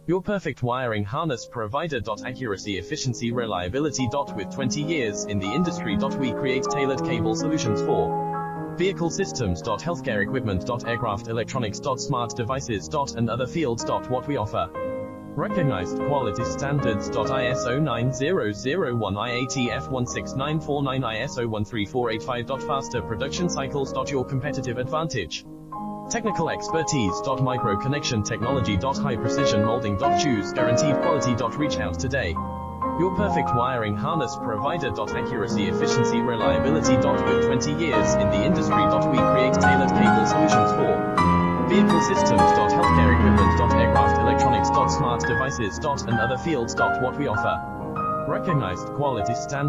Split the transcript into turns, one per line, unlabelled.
Your perfect wiring harness provider. Accuracy, efficiency, reliability. With 20 years in the industry. We create tailored cable solutions for vehicle systems. Healthcare equipment. Aircraft electronics. Smart devices. And other fields. What we offer. Recognized quality standards. ISO 9001, IATF 16949, ISO 13485. Faster production cycles. Your competitive advantage. Technical expertise. Micro connection technology. High precision molding. Choose guaranteed quality. Reach out today. Your perfect wiring harness provider. Accuracy, efficiency, reliability. With 20 years in the industry. We create tailored cable solutions for vehicle systems. Healthcare equipment. Aircraft electronics. Smart devices. And other fields. What we offer. Recognized quality standards.